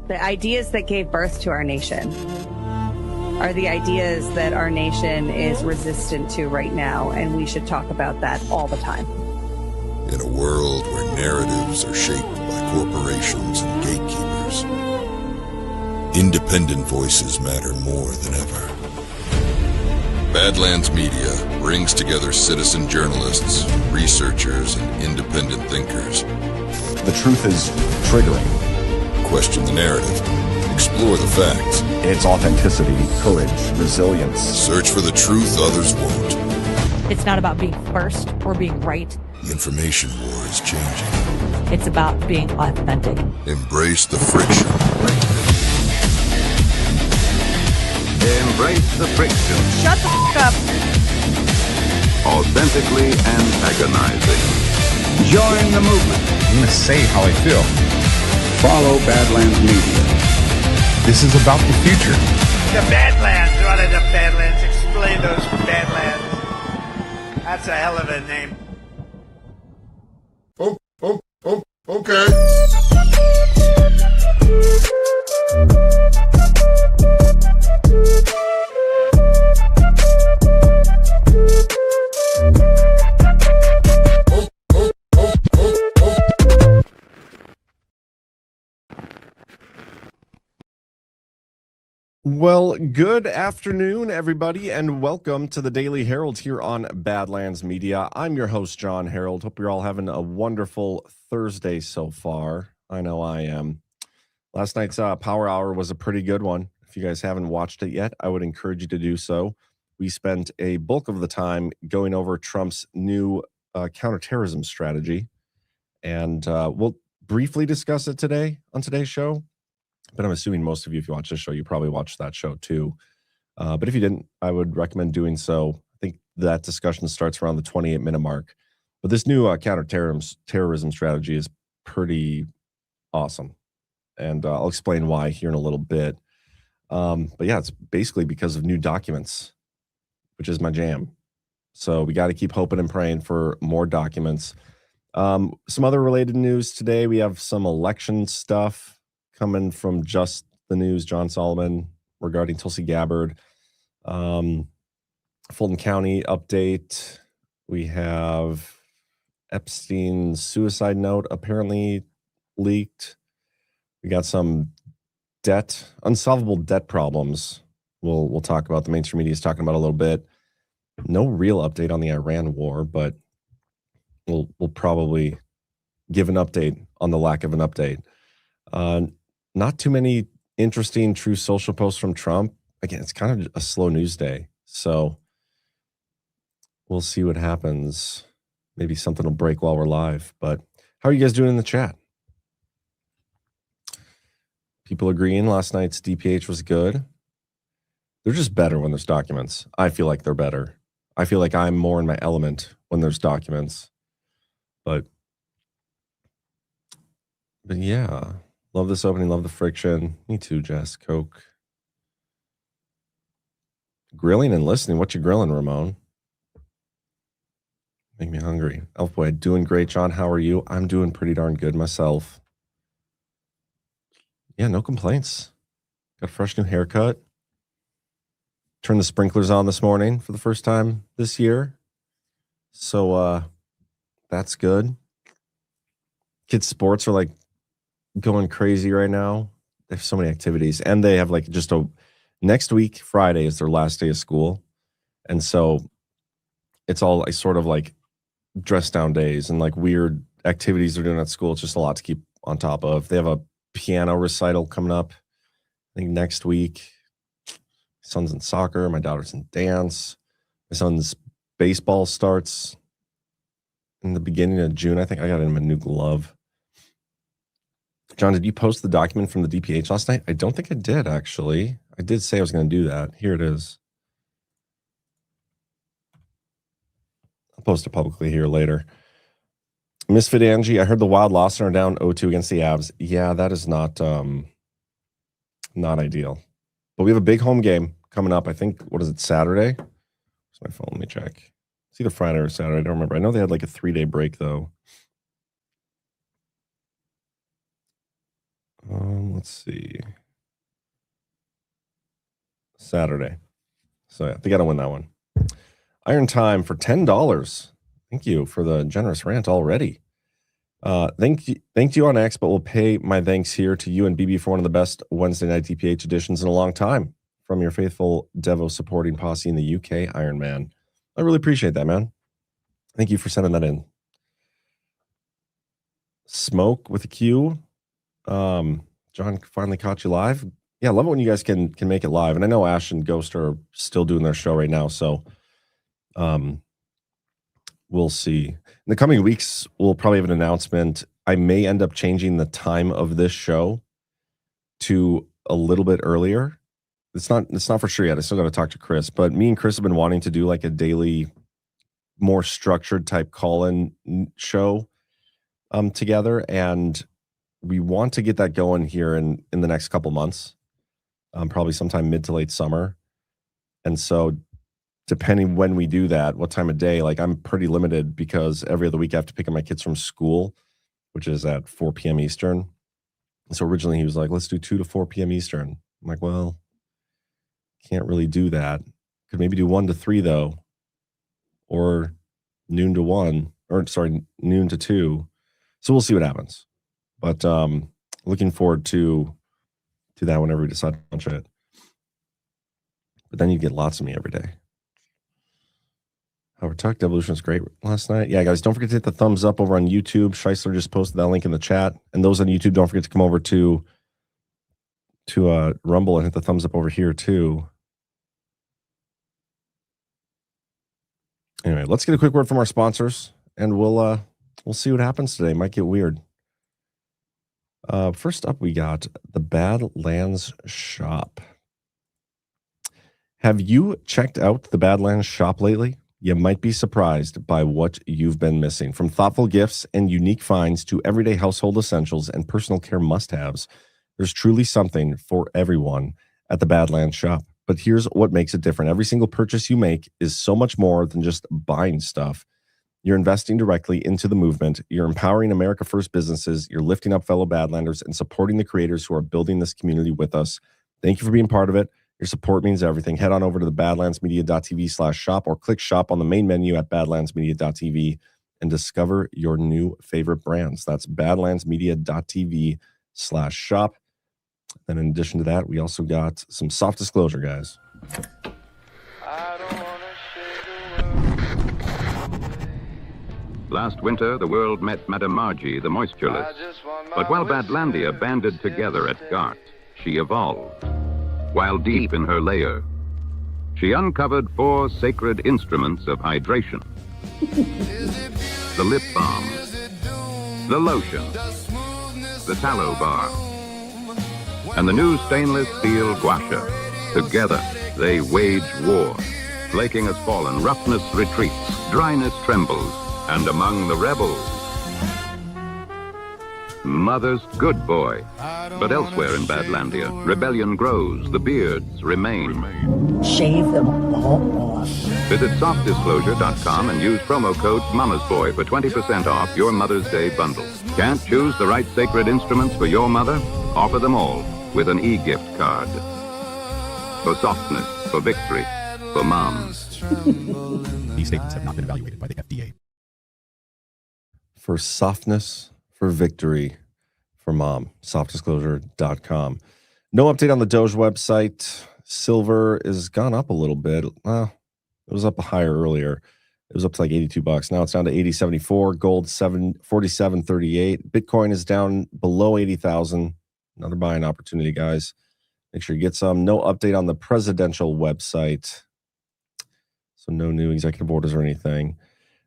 The ideas that gave birth to our nation are the ideas that our nation is resistant to right now, and we should talk about that all the time. In a world where narratives are shaped by corporations and gatekeepers, independent voices matter more than ever. Badlands Media brings together citizen journalists, researchers, and independent thinkers. The truth is triggering. Question the narrative. Explore the facts. It's authenticity, courage, resilience. Search for the truth others won't. It's not about being first or being right. The information war is changing. It's about being authentic. Embrace the friction. Embrace the friction. Shut the f*** up. Authentically antagonizing. Join the movement. I'm going to say how I feel. Follow Badlands Media. This is about the future. The Badlands. What are the Badlands? Explain those Badlands. That's a hell of a name. Okay. Well, good afternoon, everybody, and welcome to the Daily Herald here on Badlands Media. I'm your host, Jon Herold. Hope you're all having a wonderful Thursday so far. I know I am. Last night's Power Hour was a pretty good one. If you guys haven't watched it yet, I would encourage you to do so. We spent a bulk of the time going over Trump's new counterterrorism strategy, and we'll briefly discuss it today on today's show. But I'm assuming most of you, if you watch this show, you probably watched that show too. But if you didn't, I would recommend doing so. I think that discussion starts around the 28-minute mark. But this new counterterrorism strategy is pretty awesome. And I'll explain why here in a little bit. But yeah, it's basically because of new documents, which is my jam. So we got to keep hoping and praying for more documents. Some other related news today. We have some election stuff coming from Just the News, John Solomon, regarding Tulsi Gabbard. Fulton County update. We have Epstein's suicide note apparently leaked. We got some unsolvable debt problems. We'll talk about. The mainstream media is talking about a little bit. No real update on the Iran war, but we'll probably give an update on the lack of an update. Not too many interesting true social posts from Trump. Again, it's kind of a slow news day. So we'll see what happens. Maybe something will break while we're live. But how are you guys doing in the chat? People agreeing last night's DPH was good. They're just better when there's documents. I feel like they're better. I feel like I'm more in my element when there's documents. But yeah. Love this opening, love the friction. Me too, Jess. Coke. Grilling and listening. What you grilling, Ramon? Make me hungry. Elfboy, doing great, John. How are you? I'm doing pretty darn good myself. Yeah, no complaints. Got a fresh new haircut. Turned the sprinklers on this morning for the first time this year. So that's good. Kids' sports are like going crazy right now. They have so many activities, and they have like just next week Friday is their last day of school, and so it's all like sort of like dress down days and like weird activities they're doing at school. It's just a lot to keep on top of. They have a piano recital coming up, I think next week. My son's in soccer, my daughter's in dance, my son's baseball starts in the beginning of June. I think I got him a new glove. John, did you post the document from the DPH last night? I don't think I did, actually. I did say I was going to do that. Here it is. I'll post it publicly here later. Misfit Angie, I heard the Wild lost and are down 0-2 against the Avs. Yeah, that is not ideal. But we have a big home game coming up. I think, what is it, Saturday? Where's my phone? Let me check. It's either Friday or Saturday. I don't remember. I know they had like a 3-day break, though. Let's see. Saturday. So yeah, they got to win that one. Iron Time for $10. Thank you for the generous rant already. Thank you on X, but we'll pay my thanks here to you and BB for one of the best Wednesday night DPH editions in a long time. From your faithful Devo supporting posse in the UK, Iron Man. I really appreciate that, man. Thank you for sending that in. Smoke with a Q. John finally caught you live. Yeah, I love it when you guys can make it live. And I know Ash and Ghost are still doing their show right now, so we'll see. In the coming weeks, we'll probably have an announcement. I may end up changing the time of this show to a little bit earlier. It's not for sure yet. I still got to talk to Chris, but me and Chris have been wanting to do like a daily, more structured type call-in show together, and we want to get that going here in the next couple months, probably sometime mid to late summer. And so depending when we do that, what time of day, like I'm pretty limited because every other week I have to pick up my kids from school, which is at 4 p.m. Eastern. So originally he was like, let's do 2 to 4 p.m. Eastern. I'm like, well, can't really do that. Could maybe do 1 to 3 though, or noon to 1, or sorry, noon to 2. So we'll see what happens. But looking forward to that whenever we decide to launch it. But then you get lots of me every day. Howard Tuck, Devolution was great last night. Yeah, guys, don't forget to hit the thumbs up over on YouTube. Scheisler just posted that link in the chat. And those on YouTube, don't forget to come over to Rumble and hit the thumbs up over here too. Anyway, let's get a quick word from our sponsors, and we'll see what happens today. Might get weird. First up, we got the Badlands Shop. Have you checked out the Badlands Shop lately? You might be surprised by what you've been missing. From thoughtful gifts and unique finds to everyday household essentials and personal care must-haves, there's truly something for everyone at the Badlands Shop. But here's what makes it different. Every single purchase you make is so much more than just buying stuff. You're investing directly into the movement. You're empowering America First businesses. You're lifting up fellow Badlanders and supporting the creators who are building this community with us. Thank you for being part of it. Your support means everything. Head on over to the badlandsmedia.tv/shop or click shop on the main menu at badlandsmedia.tv and discover your new favorite brands. That's badlandsmedia.tv/shop. And in addition to that, we also got some soft disclosure, guys. Last winter, the world met Madame Margie, the moistureless. But while Badlandia banded together at Gart, she evolved. While deep in her lair, she uncovered 4 sacred instruments of hydration. The lip balm, the lotion, the tallow bar, and the new stainless steel gua sha. Together, they wage war. Flaking has fallen, roughness retreats, dryness trembles, and among the rebels, Mother's good boy. But elsewhere in Badlandia, rebellion grows, the beards remain. Shave them all off. Visit softdisclosure.com and use promo code Mama's Boy for 20% off your Mother's Day bundle. Can't choose the right sacred instruments for your mother? Offer them all with an e-gift card. For softness, for victory, for moms. These statements have not been evaluated by the FDA. For softness, for victory, for mom. Softdisclosure.com. No update on the Doge website. Silver is gone up a little bit. It was up higher earlier. It was up to like $82. Now it's down to $80.74. Gold $47.38. Bitcoin is down below 80,000. Another buying opportunity, guys. Make sure you get some. No update on the presidential website. So no new executive orders or anything.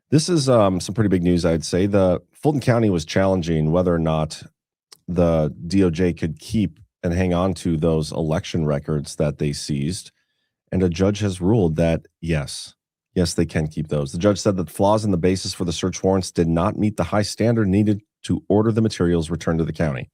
This is some pretty big news, I'd say. The Fulton County was challenging whether or not the DOJ could keep and hang on to those election records that they seized. And a judge has ruled that, yes, they can keep those. The judge said that flaws in the basis for the search warrants did not meet the high standard needed to order the materials returned to the county.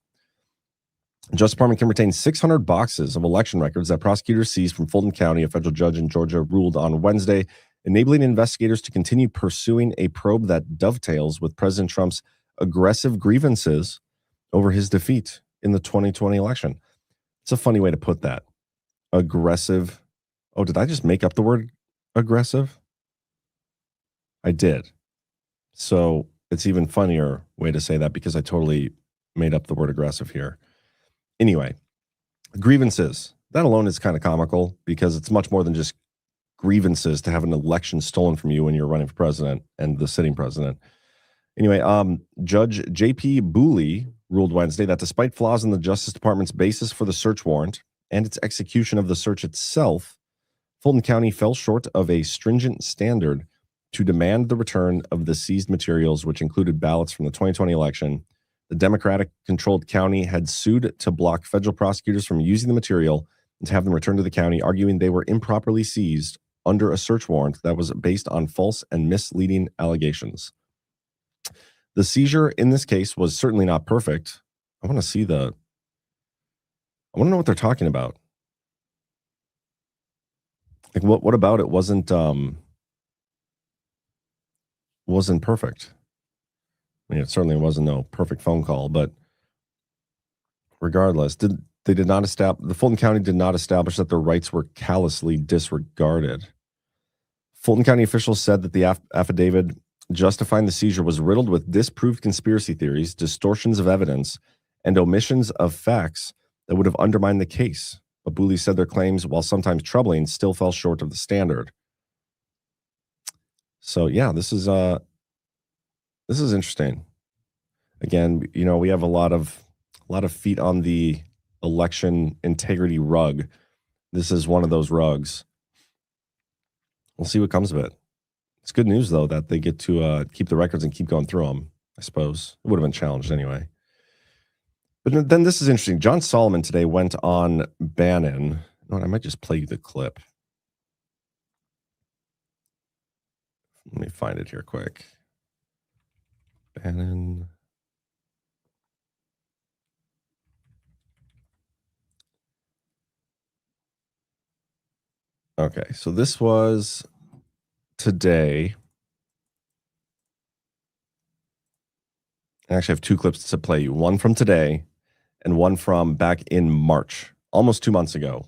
The Justice Department can retain 600 boxes of election records that prosecutors seized from Fulton County. A federal judge in Georgia ruled on Wednesday, enabling investigators to continue pursuing a probe that dovetails with President Trump's aggressive grievances over his defeat in the 2020 election. It's a funny way to put that. Aggressive. Oh, did I just make up the word aggressive? I did. So it's even funnier way to say that because I totally made up the word aggressive here. Anyway, grievances. That alone is kind of comical because it's much more than just grievances to have an election stolen from you when you're running for president and the sitting president. Anyway, Judge J.P. Booley ruled Wednesday that despite flaws in the Justice Department's basis for the search warrant and its execution of the search itself, Fulton County fell short of a stringent standard to demand the return of the seized materials, which included ballots from the 2020 election. The Democratic-controlled county had sued to block federal prosecutors from using the material and to have them returned to the county, arguing they were improperly seized under a search warrant that was based on false and misleading allegations. The seizure in this case was certainly not perfect. I want to know what they're talking about. Like what about it wasn't perfect? I mean, it certainly wasn't no perfect phone call, but regardless, the Fulton County did not establish that their rights were callously disregarded. Fulton County officials said that the affidavit justifying the seizure was riddled with disproved conspiracy theories, distortions of evidence, and omissions of facts that would have undermined the case. But Booley said their claims, while sometimes troubling, still fell short of the standard. So yeah, this is interesting. Again, we have a lot of feet on the election integrity rug. This is one of those rugs. We'll see what comes of it. It's good news, though, that they get to keep the records and keep going through them, I suppose. It would have been challenged anyway. But then this is interesting. John Solomon today went on Bannon. I might just play you the clip. Let me find it here quick. Bannon. Okay, so this was today. I actually have two clips to play you. One from today and one from back in March, almost 2 months ago,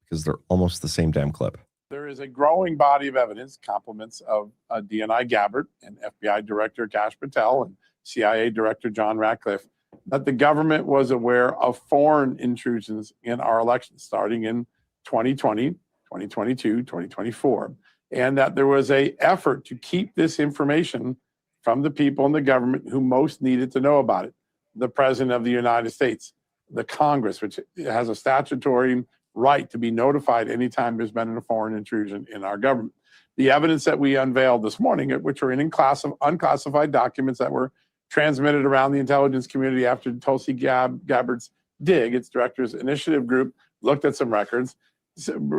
because they're almost the same damn clip. There is a growing body of evidence, compliments of DNI Gabbard and FBI Director Kash Patel and CIA Director John Ratcliffe, that the government was aware of foreign intrusions in our elections starting in 2020, 2022, 2024, and that there was an effort to keep this information from the people in the government who most needed to know about it. The President of the United States, the Congress, which has a statutory right to be notified anytime there's been a foreign intrusion in our government. The evidence that we unveiled this morning, which are in unclassified documents that were transmitted around the intelligence community after Tulsi Gabbard's DIG, its Director's Initiative Group, looked at some records,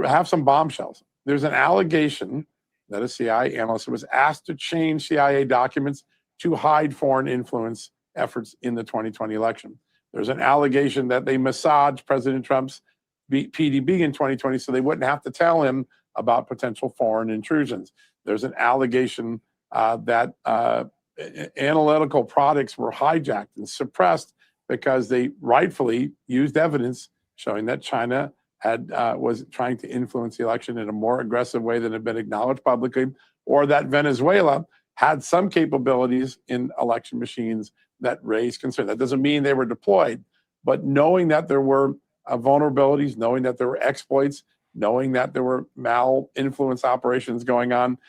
have some bombshells. There's an allegation that a CIA analyst was asked to change CIA documents to hide foreign influence efforts in the 2020 election. There's an allegation that they massaged President Trump's PDB in 2020 so they wouldn't have to tell him about potential foreign intrusions. There's an allegation that analytical products were hijacked and suppressed because they rightfully used evidence showing that China was trying to influence the election in a more aggressive way than had been acknowledged publicly, or that Venezuela had some capabilities in election machines that raised concern. That doesn't mean they were deployed, but knowing that there were vulnerabilities, knowing that there were exploits, knowing that there were mal-influence operations going on,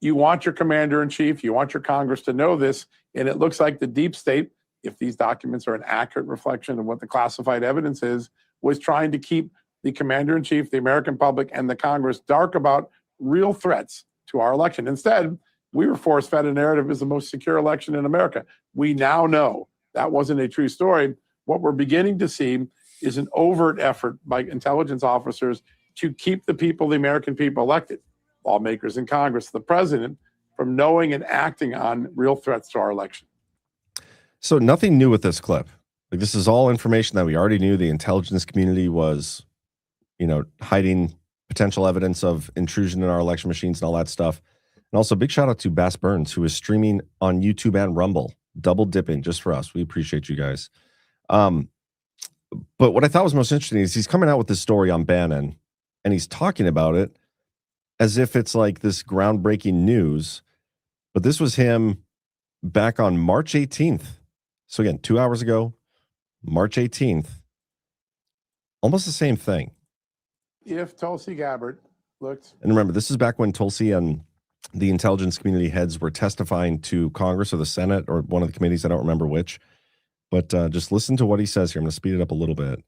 you want your commander-in-chief, you want your Congress to know this, and it looks like the deep state, if these documents are an accurate reflection of what the classified evidence is, was trying to keep the commander-in-chief, the American public, and the Congress dark about real threats to our election. Instead, we were force-fed a narrative as the most secure election in America. We now know that wasn't a true story. What we're beginning to see is an overt effort by intelligence officers to keep the people, the American people elected, lawmakers in Congress, the president, from knowing and acting on real threats to our election. So nothing new with this clip. Like, this is all information that we already knew. The intelligence community was, hiding potential evidence of intrusion in our election machines and all that stuff. And also, big shout out to Bass Burns, who is streaming on YouTube and Rumble, double dipping just for us. We appreciate you guys. But what I thought was most interesting is he's coming out with this story on Bannon, and he's talking about it as if it's like this groundbreaking news. But this was him back on March 18th. So again, 2 hours ago, March 18th. Almost the same thing. If Tulsi Gabbard looked... And remember, this is back when Tulsi and the intelligence community heads were testifying to Congress or the Senate or one of the committees. I don't remember which. But just listen to what he says here. I'm going to speed it up a little bit.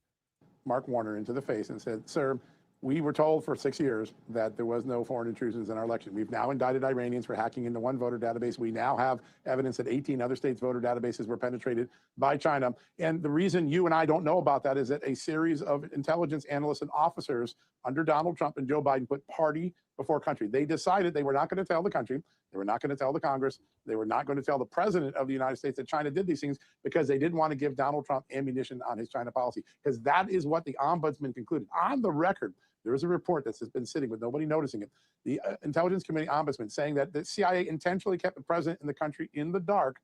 Mark Warner into the face and said, sir, we were told for 6 years that there was no foreign intrusions in our election. We've now indicted Iranians for hacking into one voter database. We now have evidence that 18 other states' voter databases were penetrated by China. And the reason you and I don't know about that is that a series of intelligence analysts and officers under Donald Trump and Joe Biden put party before country. They decided they were not going to tell the country. They were not going to tell the Congress. They were not going to tell the president of the United States that China did these things because they didn't want to give Donald Trump ammunition on his China policy, because that is what the ombudsman concluded. On the record, there is a report that's been sitting with nobody noticing it. The Intelligence Committee ombudsman saying that the CIA intentionally kept the president in the country in the dark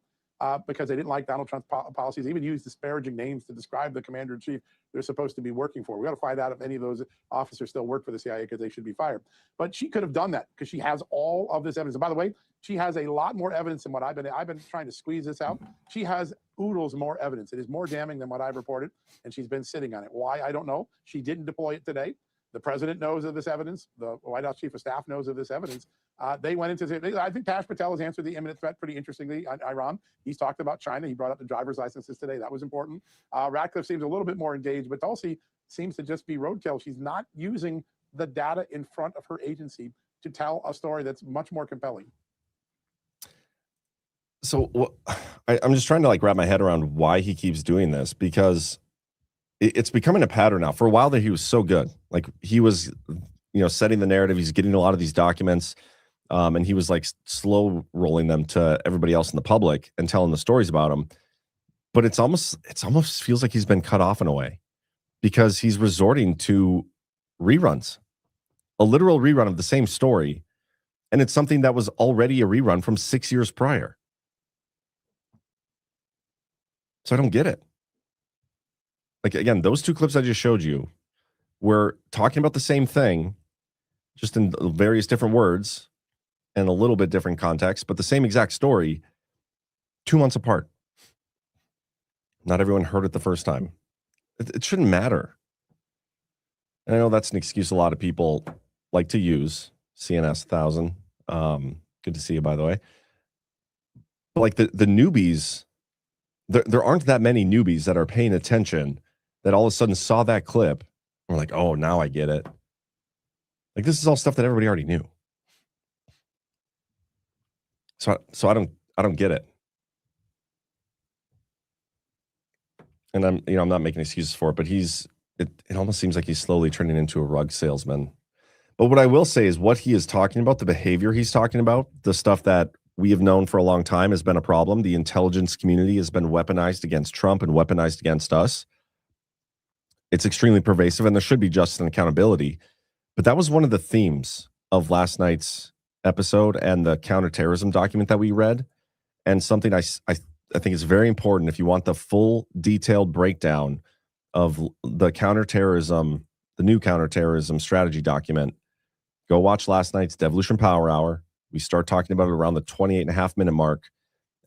because they didn't like Donald Trump's policies. They even used disparaging names to describe the commander-in-chief they're supposed to be working for. We got to find out if any of those officers still work for the CIA, because they should be fired. But she could have done that because she has all of this evidence. And by the way, she has a lot more evidence than what I've been trying to squeeze this out. She has oodles more evidence. It is more damning than what I've reported, and she's been sitting on it. Why? I don't know. She didn't deploy it today. The president knows of this evidence. The White House chief of staff knows of this evidence. They went into, I think Kash Patel has answered the imminent threat pretty interestingly on Iran. He's talked about China. He brought up the driver's licenses today. That was important. Ratcliffe seems a little bit more engaged, but Tulsi seems to just be roadkill. She's not using the data in front of her agency to tell a story that's much more compelling. So I'm just trying to wrap my head around why he keeps doing this, because it's becoming a pattern now. For a while there, he was so good. He was, setting the narrative. He's getting a lot of these documents, and he was slow rolling them to everybody else in the public and telling the stories about them. But it almost feels like he's been cut off in a way, because he's resorting to reruns, a literal rerun of the same story. And it's something that was already a rerun from 6 years prior. So I don't get it. Again, those two clips I just showed you were talking about the same thing, just in various different words and a little bit different context, but the same exact story 2 months apart. Not everyone heard it the first time. It shouldn't matter. And I know that's an excuse a lot of people like to use. CNS 1000. Good to see you, by the way. But the newbies, there aren't that many newbies that are paying attention that all of a sudden saw that clip and were like, oh, now I get it. This is all stuff that everybody already knew. So I don't get it. And I'm not making excuses for it, but it almost seems like he's slowly turning into a rug salesman. But what I will say is what he is talking about, the behavior he's talking about, the stuff that we have known for a long time has been a problem. The intelligence community has been weaponized against Trump and weaponized against us. It's extremely pervasive, and there should be justice and accountability. But that was one of the themes of last night's episode and the counterterrorism document that we read. And something I think is very important, if you want the full detailed breakdown of the counterterrorism, the new counterterrorism strategy document, go watch last night's Devolution Power Hour. We start talking about it around the 28.5-minute mark,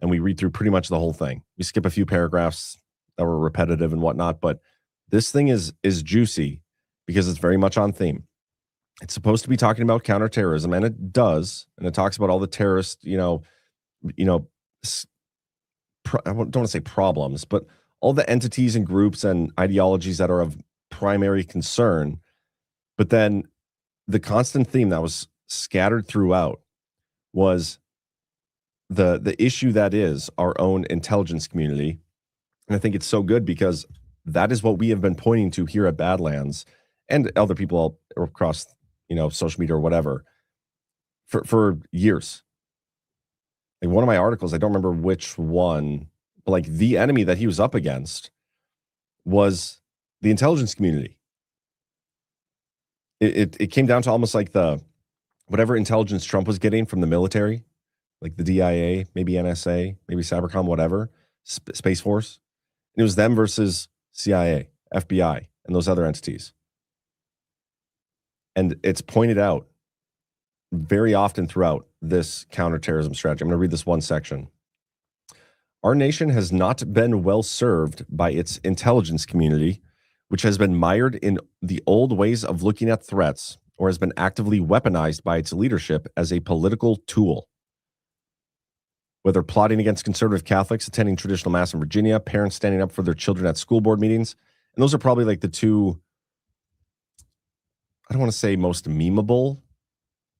and we read through pretty much the whole thing. We skip a few paragraphs that were repetitive and whatnot, but this thing is juicy because it's very much on theme. It's supposed to be talking about counterterrorism, and it does, and it talks about all the terrorist, I don't want to say problems, but all the entities and groups and ideologies that are of primary concern. But then the constant theme that was scattered throughout was the issue that is our own intelligence community. And I think it's so good because that is what we have been pointing to here at Badlands and other people across, social media or whatever for years. One of my articles, I don't remember which one, but the enemy that he was up against was the intelligence community. It came down to almost whatever intelligence Trump was getting from the military, like the DIA, maybe NSA, maybe Cybercom, whatever, Space Force. And it was them versus CIA FBI, and those other entities. And it's pointed out very often throughout this counterterrorism strategy. I'm going to read this one section. Our nation has not been well served by its intelligence community, which has been mired in the old ways of looking at threats or has been actively weaponized by its leadership as a political tool. Whether plotting against conservative Catholics attending traditional mass in Virginia, parents standing up for their children at school board meetings, and those are probably like the two, I don't want to say most memeable,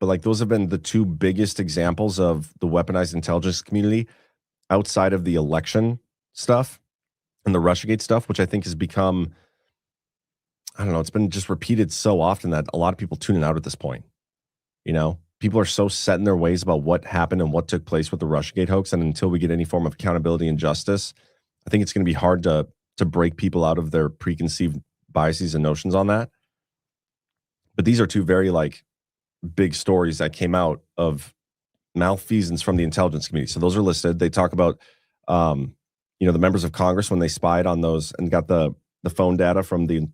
but like those have been the two biggest examples of the weaponized intelligence community outside of the election stuff and the Russiagate stuff, which I think has become, I don't know, it's been just repeated so often that a lot of people tuning out at this point. You know, people are so set in their ways about what happened and what took place with the Russiagate hoax. And until we get any form of accountability and justice, I think it's going to be hard to break people out of their preconceived biases and notions on that. But these are two very like big stories that came out of malfeasance from the intelligence community. So those are listed. They talk about, you know, the members of Congress when they spied on those and got the phone data from the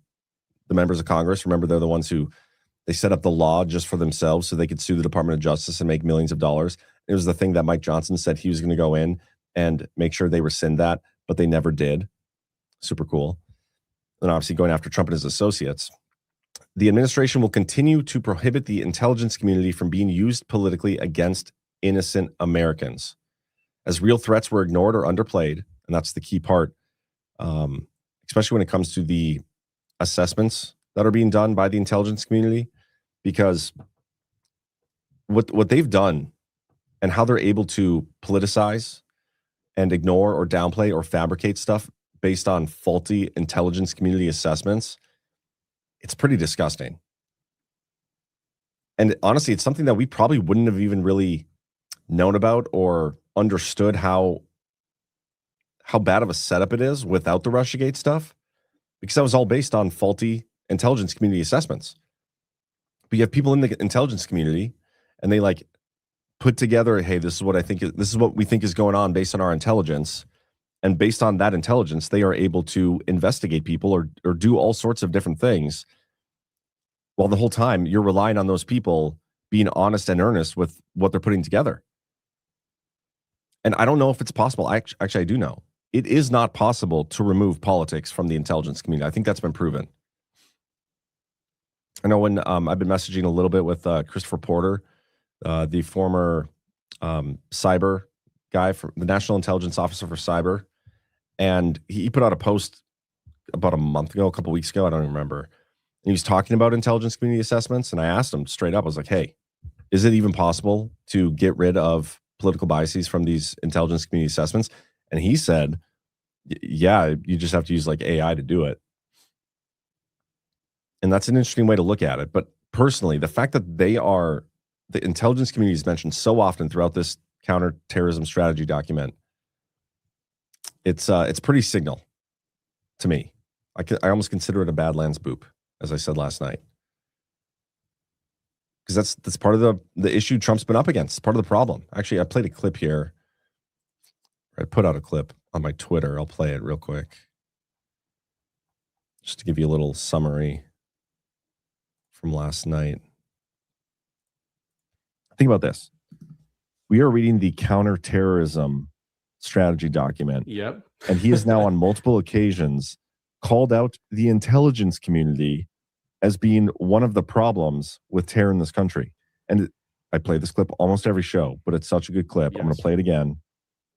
members of Congress. Remember, they're the ones who they set up the law just for themselves so they could sue the Department of Justice and make millions of dollars. It was the thing that Mike Johnson said he was going to go in and make sure they rescind that, but they never did. Super cool. And obviously going after Trump and his associates. The administration will continue to prohibit the intelligence community from being used politically against innocent Americans. As real threats were ignored or underplayed, and that's the key part, especially when it comes to the assessments that are being done by the intelligence community, because what they've done and how they're able to politicize and ignore or downplay or fabricate stuff based on faulty intelligence community assessments, it's pretty disgusting. And honestly, it's something that we probably wouldn't have even really known about or understood how bad of a setup it is without the Russiagate stuff, because that was all based on faulty intelligence community assessments. But you have people in the intelligence community and they like put together, hey, this is what we think is going on based on our intelligence. And based on that intelligence, they are able to investigate people or do all sorts of different things. While the whole time you're relying on those people being honest and earnest with what they're putting together. And I don't know if it's possible. Actually, I do know. It is not possible to remove politics from the intelligence community. I think that's been proven. I know when I've been messaging a little bit with Christopher Porter, the former cyber guy, for the National Intelligence Officer for Cyber, and he put out a post about a month ago, a couple weeks ago, I don't even remember. And he was talking about intelligence community assessments, and I asked him straight up, I was like, hey, is it even possible to get rid of political biases from these intelligence community assessments? And he said, yeah, you just have to use like AI to do it. And that's an interesting way to look at it. But personally, the fact that the intelligence community is mentioned so often throughout this counterterrorism strategy document, it's pretty signal to me. I almost consider it a Badlands boop, as I said last night, because that's part of the issue Trump's been up against. It's part of the problem. Actually, I played a clip here. I put out a clip on my Twitter. I'll play it real quick, just to give you a little summary from last night. Think about this. We are reading the counterterrorism strategy document. Yep. And he has now on multiple occasions called out the intelligence community as being one of the problems with terror in this country. And I play this clip almost every show, but it's such a good clip. Yes. I'm going to play it again.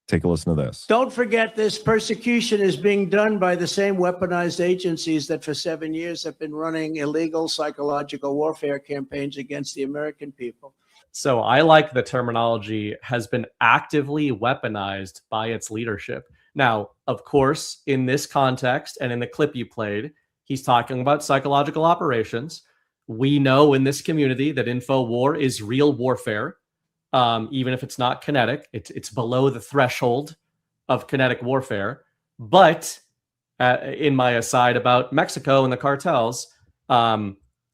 Take a listen to this. Don't forget, this persecution is being done by the same weaponized agencies that for 7 years have been running illegal psychological warfare campaigns against the American people. So I like the terminology has been actively weaponized by its leadership. Now, of course, in this context and in the clip you played, he's talking about psychological operations. We know in this community that info war is real warfare, even if it's not kinetic. It's below the threshold of kinetic warfare. But in my aside about Mexico and the cartels,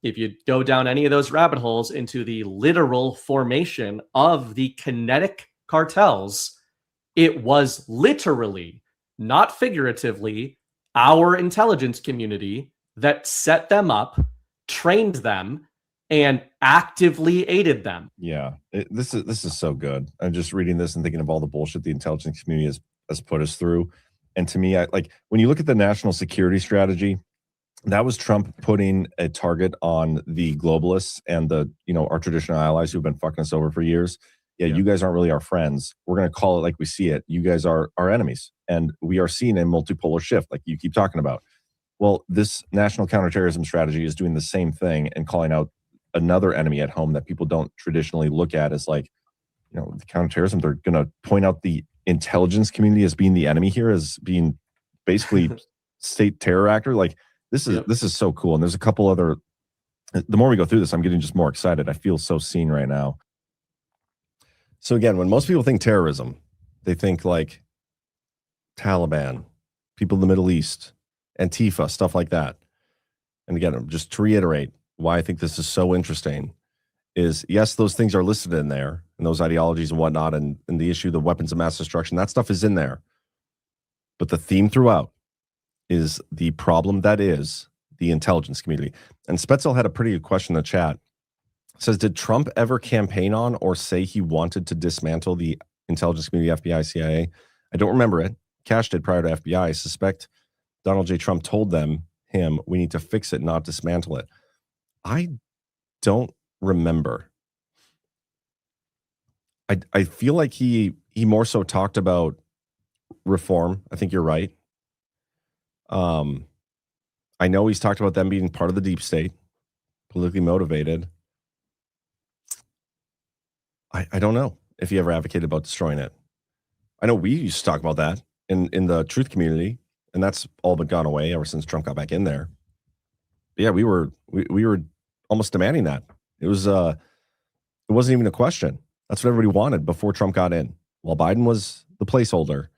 if you go down any of those rabbit holes into the literal formation of the kinetic cartels, it was literally, not figuratively, our intelligence community that set them up, trained them, and actively aided them. Yeah, this is so good. I'm just reading this and thinking of all the bullshit the intelligence community has put us through. And to me, I like when you look at the national security strategy, that was Trump putting a target on the globalists and the, our traditional allies who've been fucking us over for years. Yeah, you guys aren't really our friends. We're going to call it like we see it. You guys are our enemies. And we are seeing a multipolar shift like you keep talking about. Well, this National Counterterrorism Strategy is doing the same thing and calling out another enemy at home that people don't traditionally look at as like, the counterterrorism. They're going to point out the intelligence community as being the enemy here, as being basically state terror actor. Like this is so cool. And there's a couple other, the more we go through this, I'm getting just more excited. I feel so seen right now. So again, when most people think terrorism, they think like Taliban, people in the Middle East, Antifa, stuff like that. And again, just to reiterate why I think this is so interesting is, yes, those things are listed in there and those ideologies and whatnot, and the issue, the weapons of mass destruction, that stuff is in there. But the theme throughout is the problem that is the intelligence community. And Spetzel had a pretty good question in the chat. It says, did Trump ever campaign on or say he wanted to dismantle the intelligence community, FBI, CIA? I don't remember it. Cash did prior to FBI. I suspect Donald J. Trump told him, we need to fix it, not dismantle it. I don't remember. I feel like he more so talked about reform. I think you're right. I know he's talked about them being part of the deep state, politically motivated. I don't know if he ever advocated about destroying it. I know we used to talk about that in the truth community, and that's all but gone away ever since Trump got back in there. But yeah, we were almost demanding that. It wasn't even a question. That's what everybody wanted before Trump got in. While Biden was the placeholder,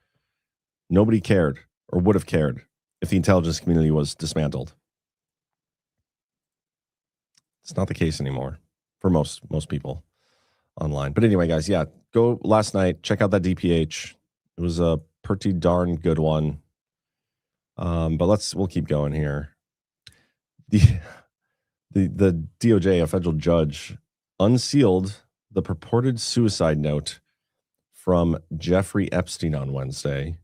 nobody cared or would have cared if the intelligence community was dismantled. It's not the case anymore for most people online. But anyway, guys, yeah, go last night, check out that DPH. It was a pretty darn good one. But we'll keep going here. The DOJ, a federal judge, unsealed the purported suicide note from Jeffrey Epstein on Wednesday.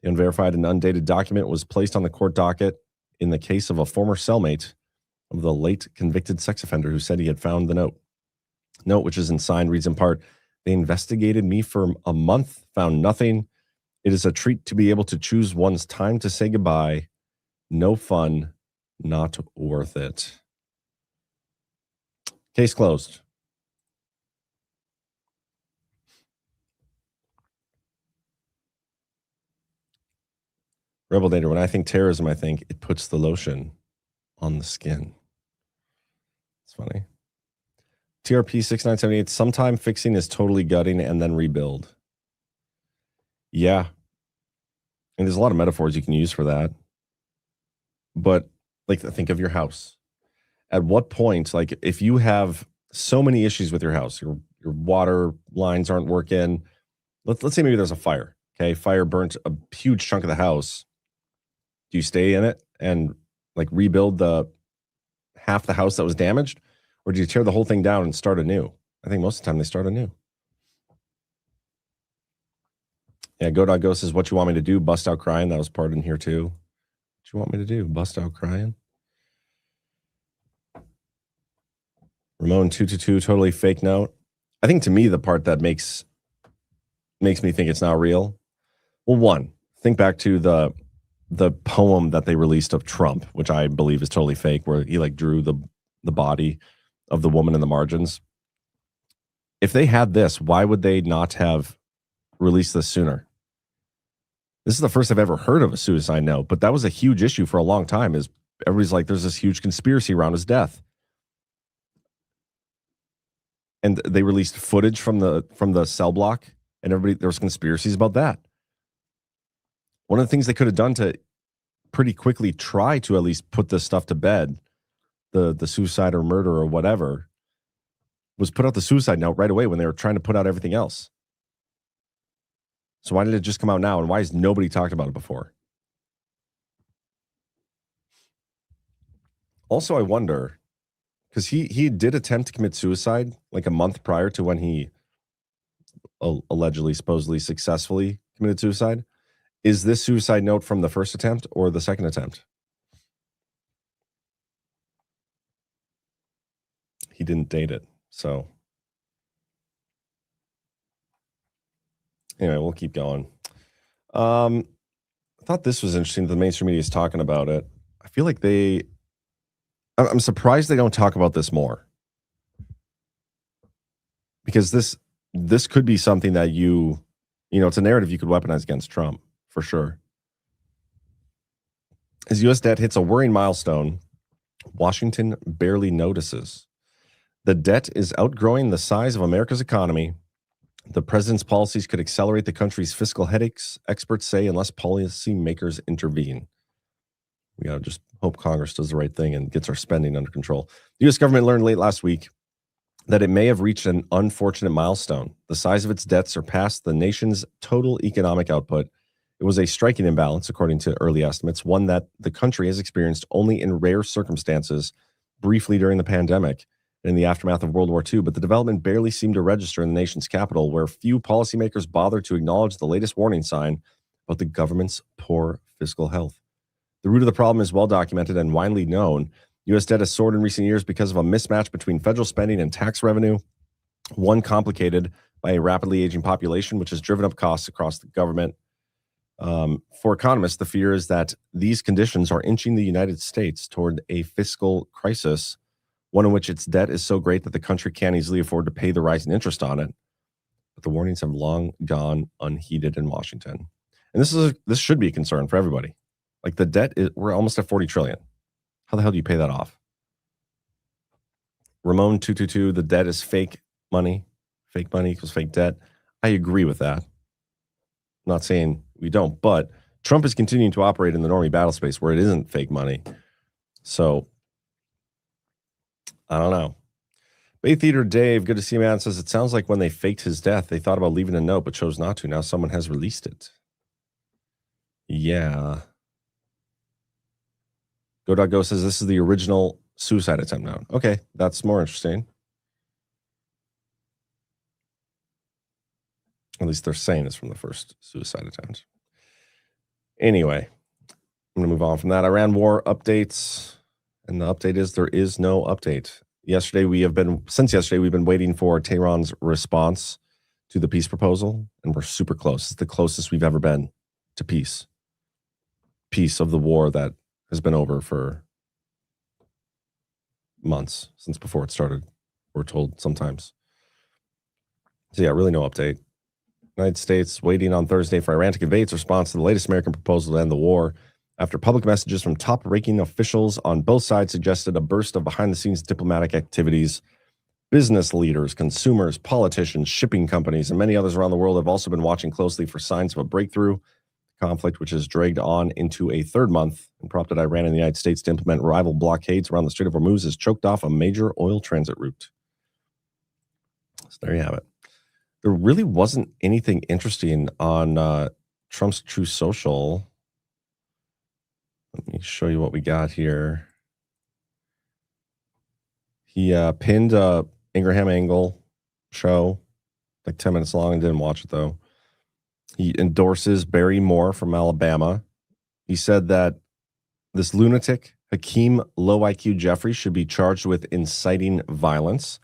The unverified and undated document was placed on the court docket in the case of a former cellmate of the late convicted sex offender who said he had found the note. Note, which is signed, reads in part, "They investigated me for a month, found nothing. It is a treat to be able to choose one's time to say goodbye. No fun, not worth it." Case closed. Rebel Data, when I think terrorism, I think it puts the lotion on the skin. It's funny. TRP 6978, sometime fixing is totally gutting and then rebuild. Yeah. And there's a lot of metaphors you can use for that. But like, think of your house. At what point, like if you have so many issues with your house, your water lines aren't working. Let's say maybe there's a fire. Okay. Fire burnt a huge chunk of the house. Do you stay in it and like rebuild the half the house that was damaged? Or do you tear the whole thing down and start anew? I think most of the time they start anew. Yeah, Go says, what you want me to do? Bust out crying. That was part in here too. What you want me to do? Bust out crying? Ramon 222, totally fake note. I think to me, the part that makes me think it's not real. Well, one, think back to the poem that they released of Trump, which I believe is totally fake, where he like drew the body of the woman in the margins. If they had this, why would they not have released this sooner? This is the first I've ever heard of a suicide note, but that was a huge issue for a long time. Is everybody's like, there's this huge conspiracy around his death. And they released footage from the cell block, and there was conspiracies about that. One of the things they could have done to pretty quickly try to at least put this stuff to bed, the suicide or murder or whatever, was put out the suicide note right away when they were trying to put out everything else. So why did it just come out now, and why has nobody talked about it before? Also, I wonder, because he did attempt to commit suicide like a month prior to when he allegedly, supposedly, successfully committed suicide. Is this suicide note from the first attempt or the second attempt? He didn't date it. So anyway, we'll keep going. I thought this was interesting. The mainstream media is talking about it. I feel like I'm surprised they don't talk about this more, because this could be something that it's a narrative you could weaponize against Trump for sure. As U.S. debt hits a worrying milestone, Washington barely notices. The debt is outgrowing the size of America's economy. The president's policies could accelerate the country's fiscal headaches, experts say, unless policymakers intervene. We got to just hope Congress does the right thing and gets our spending under control. The U.S. government learned late last week that it may have reached an unfortunate milestone. The size of its debt surpassed the nation's total economic output. It was a striking imbalance, according to early estimates, one that the country has experienced only in rare circumstances, briefly during the pandemic and in the aftermath of World War II. But the development barely seemed to register in the nation's capital, where few policymakers bothered to acknowledge the latest warning sign about the government's poor fiscal health. The root of the problem is well documented and widely known. U.S. debt has soared in recent years because of a mismatch between federal spending and tax revenue, one complicated by a rapidly aging population, which has driven up costs across the government. For economists, the fear is that these conditions are inching the United States toward a fiscal crisis, one in which its debt is so great that the country can't easily afford to pay the rising interest on it. But the warnings have long gone unheeded in Washington. And this should be a concern for everybody. Like, the debt we're almost at $40 trillion. How the hell do you pay that off? Ramon 222, the debt is fake money. Fake money equals fake debt. I agree with that. I'm not saying we don't, but Trump is continuing to operate in the normie battle space where it isn't fake money. So, I don't know. Bay Theater Dave, good to see you, man, says it sounds like when they faked his death, they thought about leaving a note but chose not to. Now someone has released it. Yeah. Go says this is the original suicide attempt now. Okay, that's more interesting. At least they're saying it's from the first suicide attempt. Anyway, I'm going to move on from that. Iran war updates. And the update is there is no update. Since yesterday, we've been waiting for Tehran's response to the peace proposal, and we're super close. It's the closest we've ever been to peace. Peace of the war that has been over for months, since before it started, we're told sometimes. So yeah, really no update. United States waiting on Thursday for Iran to convey its response to the latest American proposal to end the war, after public messages from top-ranking officials on both sides suggested a burst of behind-the-scenes diplomatic activities. Business leaders, consumers, politicians, shipping companies, and many others around the world have also been watching closely for signs of a breakthrough. Conflict, which has dragged on into a third month and prompted Iran and the United States to implement rival blockades around the Strait of Hormuz, has choked off a major oil transit route. So there you have it. There really wasn't anything interesting on Trump's Truth Social. Let me show you what we got here. He pinned a Ingraham Angle show, like 10 minutes long, and didn't watch it, though. He endorses Barry Moore from Alabama. He said that this lunatic, Hakeem Low IQ Jeffrey, should be charged with inciting violence.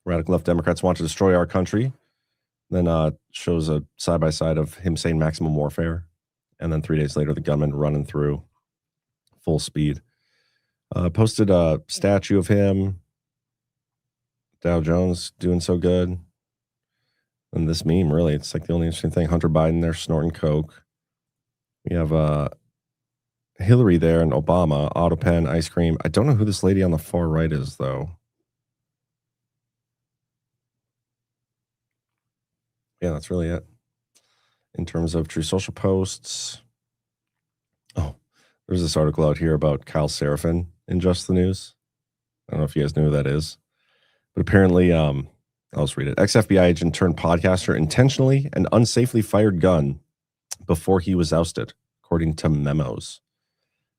Radical left Democrats want to destroy our country. Then shows a side-by-side of him saying maximum warfare. And then 3 days later, the gunman running through full speed. Posted a statue of him. Dow Jones doing so good. And this meme, really, it's like the only interesting thing. Hunter Biden there snorting coke. We have Hillary there and Obama, auto pen, ice cream. I don't know who this lady on the far right is, though. Yeah, that's really it. In terms of True Social posts. Oh, there's this article out here about Kyle Seraphin in Just the News. I don't know if you guys know who that is. But apparently, I'll just read it. Ex-FBI agent turned podcaster intentionally and unsafely fired gun before he was ousted, according to memos.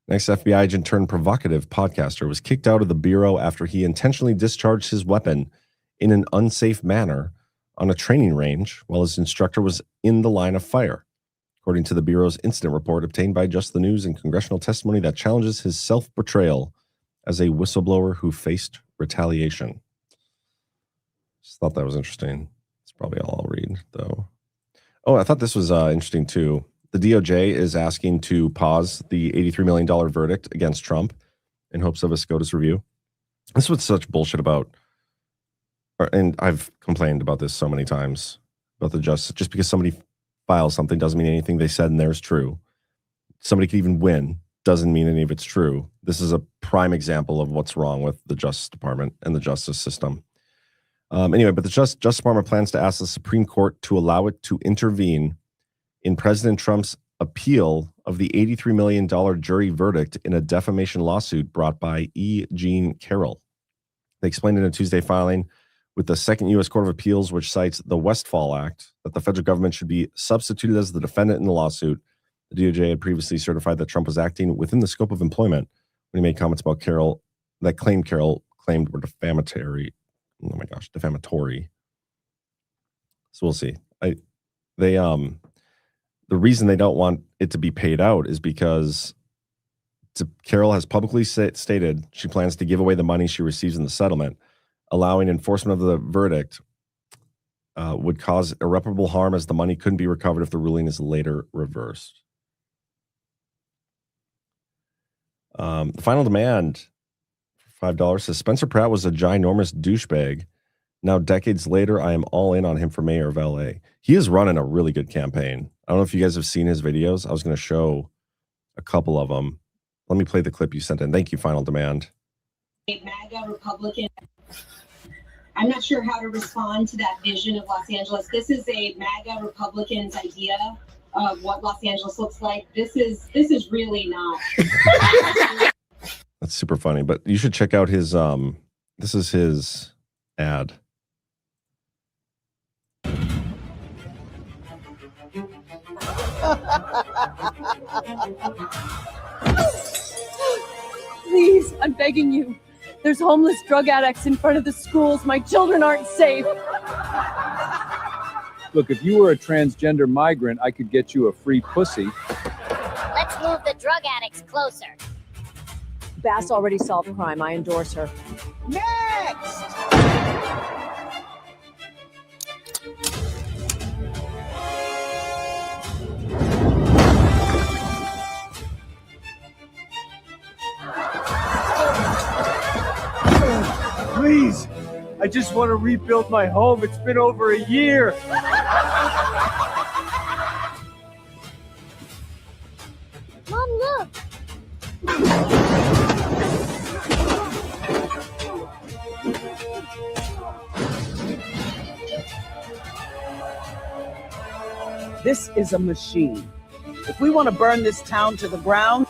An ex-FBI agent turned provocative podcaster was kicked out of the Bureau after he intentionally discharged his weapon in an unsafe manner on a training range while his instructor was in the line of fire, according to the Bureau's incident report obtained by Just the News and congressional testimony that challenges his self-portrayal as a whistleblower who faced retaliation. Just thought that was interesting. It's probably all I'll read, though. Oh, I thought this was interesting, too. The DOJ is asking to pause the $83 million verdict against Trump in hopes of a SCOTUS review. This is what's such bullshit about, and I've complained about this so many times, about the justice. Just because somebody files something doesn't mean anything they said in there is true. Somebody could even win, doesn't mean any of it's true. This is a prime example of what's wrong with the Justice Department and the justice system. Anyway, but the Justice Department plans to ask the Supreme Court to allow it to intervene in President Trump's appeal of the $83 million jury verdict in a defamation lawsuit brought by E. Jean Carroll. They explained in a Tuesday filing with the Second U.S. Court of Appeals, which cites the Westfall Act, that the federal government should be substituted as the defendant in the lawsuit. The DOJ had previously certified that Trump was acting within the scope of employment when he made comments about Carroll that Carroll claimed were defamatory. Oh my gosh, defamatory. So we'll see. The reason they don't want it to be paid out is because Carroll has publicly stated she plans to give away the money she receives in the settlement. Allowing enforcement of the verdict would cause irreparable harm, as the money couldn't be recovered if the ruling is later reversed. The final demand for $5 says Spencer Pratt was a ginormous douchebag. Now, decades later, I am all in on him for mayor of LA. He is running a really good campaign. I don't know if you guys have seen his videos. I was going to show a couple of them. Let me play the clip you sent in. Thank you, Final Demand. A MAGA Republican. I'm not sure how to respond to that vision of Los Angeles. This is a MAGA Republican's idea of what Los Angeles looks like. This is really not. That's super funny, but you should check out his this is his ad. Please, I'm begging you. There's homeless drug addicts in front of the schools. My children aren't safe. Look, if you were a transgender migrant, I could get you a free pussy. Let's move the drug addicts closer. Bass already solved crime. I endorse her. Next! Please, I just want to rebuild my home. It's been over a year. Mom, look. This is a machine. If we want to burn this town to the ground,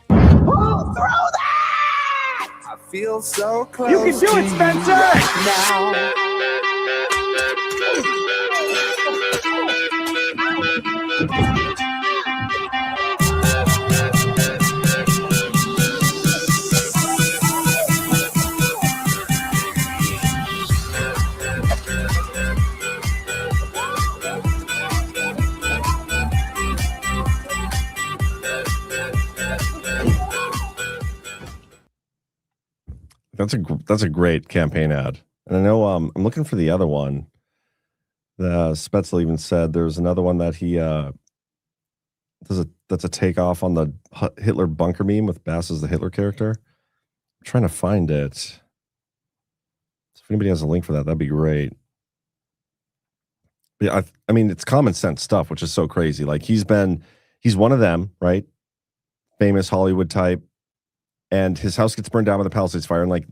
pull through that! I feel so close. You can do it, Spencer! Now. That's a great campaign ad. And I know I'm looking for the other one. The Spetzel even said there's another one that he that's a takeoff on the Hitler bunker meme with Bass as the Hitler character. I'm trying to find it. So if anybody has a link for that, that'd be great. But yeah, I mean, it's common sense stuff, which is so crazy. Like he's one of them, right? Famous Hollywood type. And his house gets burned down by the Palisades fire. And like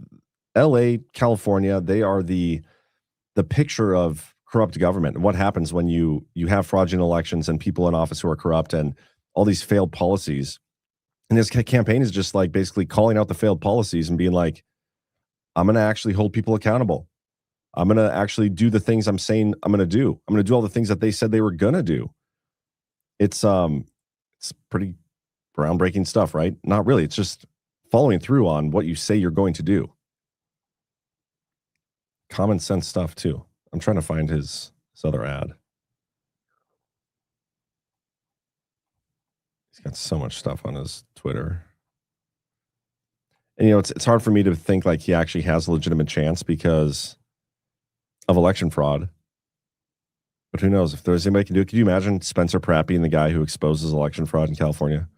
LA, California, they are the picture of corrupt government. And what happens when you have fraudulent elections and people in office who are corrupt and all these failed policies. And this campaign is just like basically calling out the failed policies and being like, I'm going to actually hold people accountable. I'm going to actually do the things I'm saying I'm going to do. I'm going to do all the things that they said they were going to do. It's pretty groundbreaking stuff, right? Not really. It's just following through on what you say you're going to do. Common sense stuff too. I'm trying to find his other ad. He's got so much stuff on his Twitter. And, it's hard for me to think like he actually has a legitimate chance because of election fraud. But who knows if there's anybody can do it. Could you imagine Spencer Pratt being the guy who exposes election fraud in California?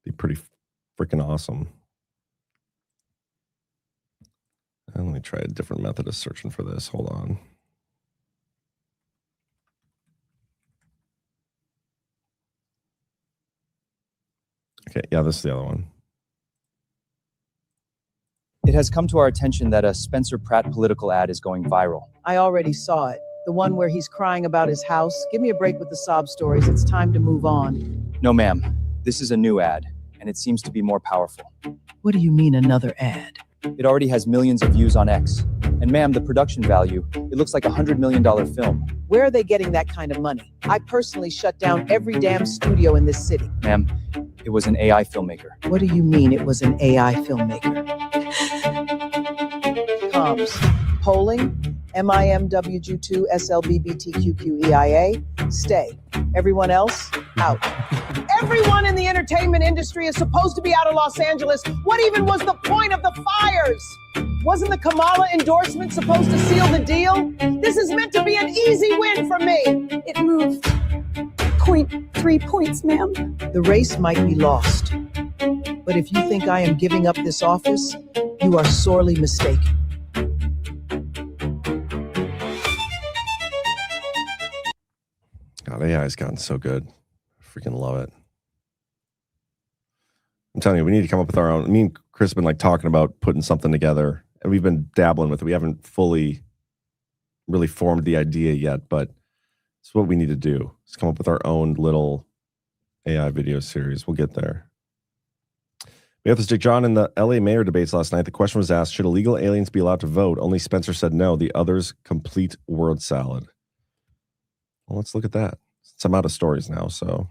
Be pretty freaking awesome. And let me try a different method of searching for this. Hold on. Okay, yeah, this is the other one. It has come to our attention that a Spencer Pratt political ad is going viral. I already saw it. The one where he's crying about his house. Give me a break with the sob stories. It's time to move on. No, ma'am. This is a new ad, and it seems to be more powerful. What do you mean another ad? It already has millions of views on X. And ma'am, the production value, it looks like $100 million film. Where are they getting that kind of money? I personally shut down every damn studio in this city. Ma'am, it was an AI filmmaker. What do you mean it was an AI filmmaker? Comms. Polling. MIMWG2 SLBBTQQEIA. Stay. Everyone else, out. Everyone in the entertainment industry is supposed to be out of Los Angeles. What even was the point of the fires? Wasn't the Kamala endorsement supposed to seal the deal? This is meant to be an easy win for me. It moved 0.3 points, ma'am. The race might be lost. But if you think I am giving up this office, you are sorely mistaken. God, AI has gotten so good. I freaking love it. I'm telling you, we need to come up with our own. Me and Chris have been like talking about putting something together, and we've been dabbling with it. We haven't fully really formed the idea yet, but it's what we need to do. Let's come up with our own little AI video series. We'll get there. We have this Dick John in the LA mayor debates last night. The question was asked, should illegal aliens be allowed to vote? Only Spencer said no. The others, complete word salad. Well, let's look at that. I'm out of stories now, so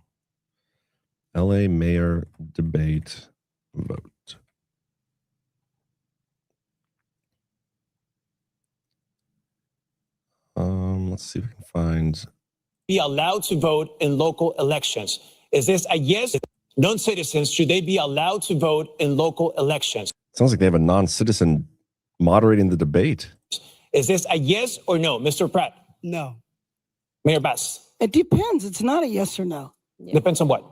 LA mayor debate vote. Let's see if we can find. Be allowed to vote in local elections. Is this a yes? Non-citizens, should they be allowed to vote in local elections? Sounds like they have a non-citizen moderating the debate. Is this a yes or no, Mr. Pratt? No. Mayor Bass? It depends. It's not a yes or no. Depends on what?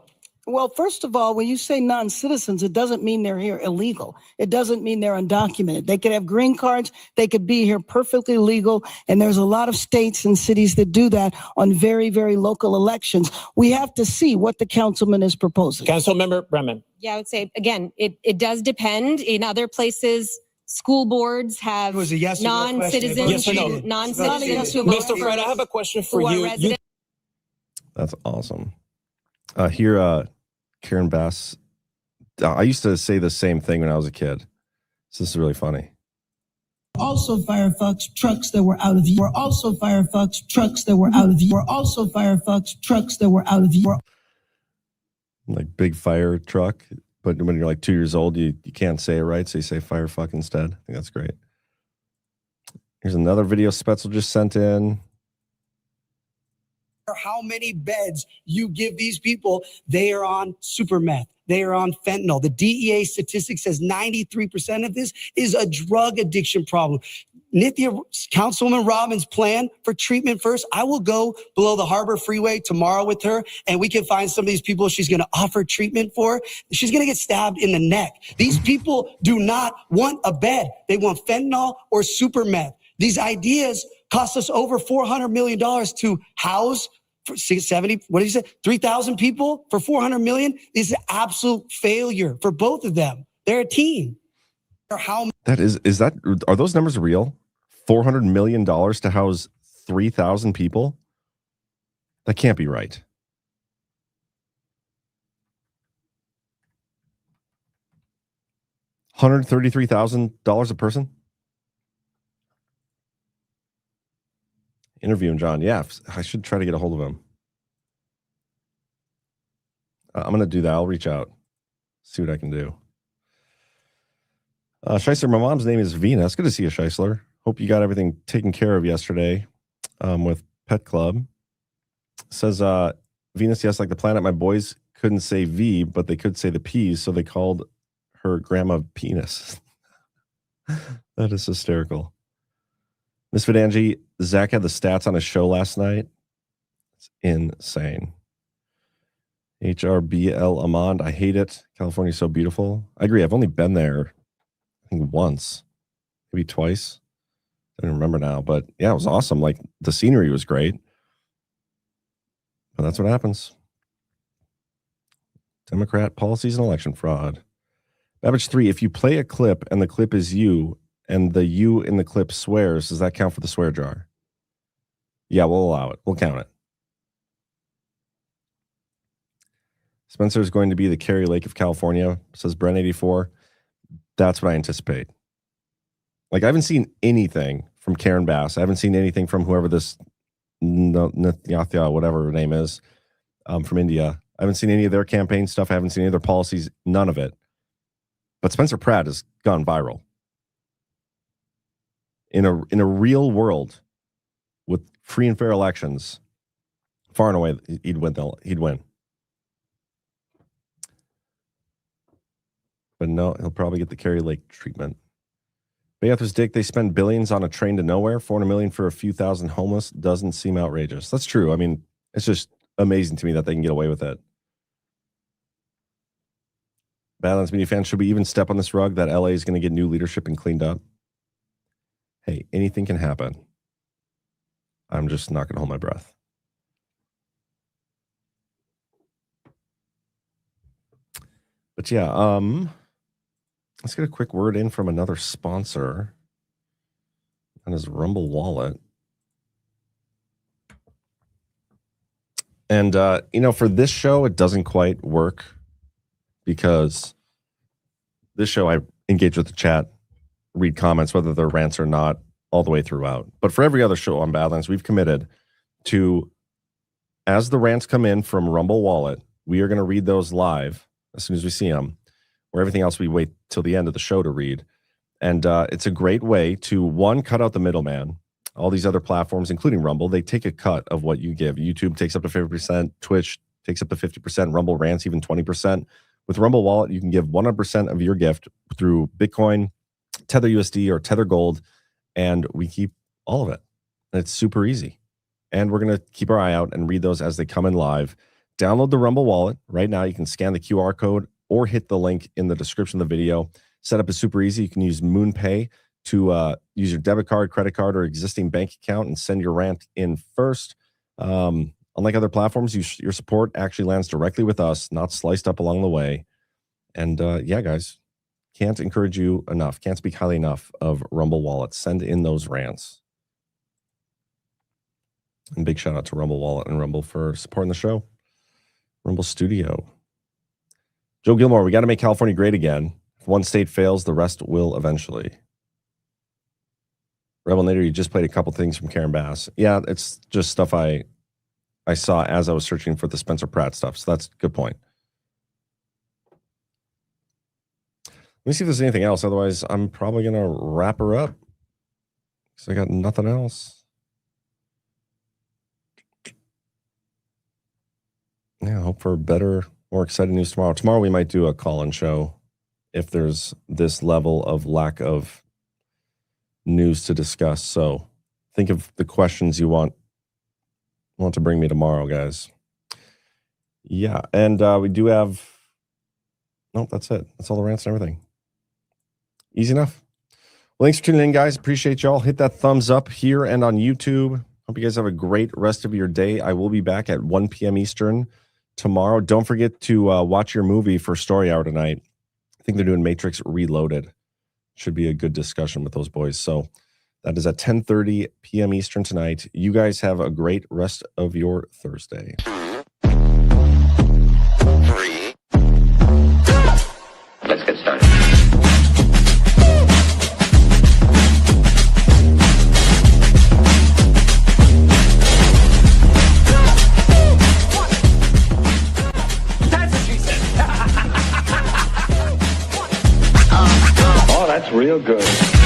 Well, first of all, when you say non-citizens, it doesn't mean they're here illegal. It doesn't mean they're undocumented. They could have green cards. They could be here perfectly legal. And there's a lot of states and cities that do that on very, very local elections. We have to see what the councilman is proposing. Councilmember Bremen. Yeah, I would say, again, it does depend. In other places, school boards have yes Yes non-citizens. or no? Non-citizens who Mr. Pratt, I have a question for you. That's awesome. Here, Karen Bass. I used to say the same thing when I was a kid. So this is really funny. Also Firefox trucks that were out of use. We're also Firefox trucks that were out of use. We're also Firefox trucks that were out of use. Like big fire truck. But when you're like 2 years old, you can't say it right. So you say firefuck instead. I think that's great. Here's another video Spetzel just sent in. How many beds you give these people, they are on super meth. They are on fentanyl. The DEA statistic says 93% of this is a drug addiction problem. Nithya, Councilwoman Robbins' plan for treatment first. I will go below the Harbor Freeway tomorrow with her, and we can find some of these people she's going to offer treatment for. She's going to get stabbed in the neck. These people do not want a bed. They want fentanyl or super meth. These ideas cost us over $400 million to house for 70, what did you say? 3,000 people for $400 million is an absolute failure for both of them. They're a team. Are those numbers real? $400 million to house 3,000 people? That can't be right. $133,000 a person? Interviewing John. Yeah, I should try to get a hold of him. I'm going to do that. I'll reach out, see what I can do. Scheisler, my mom's name is Venus. Good to see you, Scheisler. Hope you got everything taken care of yesterday with Pet Club. Says Venus, yes, like the planet, my boys couldn't say V, but they could say the P's, so they called her grandma Penis. That is hysterical. Misfit Angie, Zach had the stats on his show last night. It's insane. HRBL Amand, I hate it. California's so beautiful. I agree. I've only been there, I think, once, maybe twice. I don't remember now, but yeah, it was awesome. Like, the scenery was great. But that's what happens. Democrat policies and election fraud. Babbage 3, if you play a clip and the clip is you and the you in the clip swears, does that count for the swear jar? Yeah, we'll allow it. We'll count it. Spencer is going to be the Carrie Lake of California, says Bren84. That's what I anticipate. Like, I haven't seen anything from Karen Bass. I haven't seen anything from whoever this Nathya, whatever her name is, from India. I haven't seen any of their campaign stuff. I haven't seen any of their policies. None of it. But Spencer Pratt has gone viral. In a real world with free and fair elections, far and away, he'd win. But no, he'll probably get the Carrie Lake treatment. Beatrice Dick, they spend billions on a train to nowhere. $400 million for a few thousand homeless doesn't seem outrageous. That's true. I mean, it's just amazing to me that they can get away with it. Badlands media fans, should we even step on this rug that LA is going to get new leadership and cleaned up? Hey, anything can happen. I'm just not going to hold my breath. But yeah, let's get a quick word in from another sponsor. That is Rumble Wallet. And, for this show, it doesn't quite work because this show, I engage with the chat, read comments, whether they're rants or not, all the way throughout. But for every other show on Badlands, we've committed to, as the rants come in from Rumble Wallet, we are going to read those live as soon as we see them, or everything else we wait till the end of the show to read. And it's a great way to, one, cut out the middleman. All these other platforms, including Rumble, they take a cut of what you give. YouTube takes up to 50%, Twitch takes up to 50%, Rumble rants even 20%. With Rumble Wallet, you can give 100% of your gift through Bitcoin, Tether USD, or Tether Gold, and we keep all of it. And it's super easy. And we're going to keep our eye out and read those as they come in live. Download the Rumble Wallet. Right now, you can scan the QR code or hit the link in the description of the video. Setup is super easy. You can use MoonPay to use your debit card, credit card, or existing bank account and send your rant in first. Unlike other platforms, your support actually lands directly with us, not sliced up along the way. And yeah, guys, can't encourage you enough. Can't speak highly enough of Rumble Wallet. Send in those rants. And big shout out to Rumble Wallet and Rumble for supporting the show. Rumble Studio. Joe Gilmore, we got to make California great again. If one state fails, the rest will eventually. Rebel Nader, you just played a couple things from Karen Bass. Yeah, it's just stuff I saw as I was searching for the Spencer Pratt stuff. So that's a good point. Let me see if there's anything else. Otherwise, I'm probably going to wrap her up because I got nothing else. Yeah, I hope for better, more exciting news tomorrow. Tomorrow we might do a call-in show if there's this level of lack of news to discuss. So think of the questions you want to bring me tomorrow, guys. Yeah, and we do have... Nope, that's it. That's all the rants and everything. Easy enough. Well, thanks for tuning in, guys. Appreciate y'all. Hit that thumbs up here and on YouTube. Hope you guys have a great rest of your day. I will be back at 1 p.m. Eastern tomorrow. Don't forget to watch your movie for Story Hour tonight. I think they're doing Matrix Reloaded. Should be a good discussion with those boys. So that is at 10:30 p.m. Eastern tonight. You guys have a great rest of your Thursday. Let's get started. That's what she real good.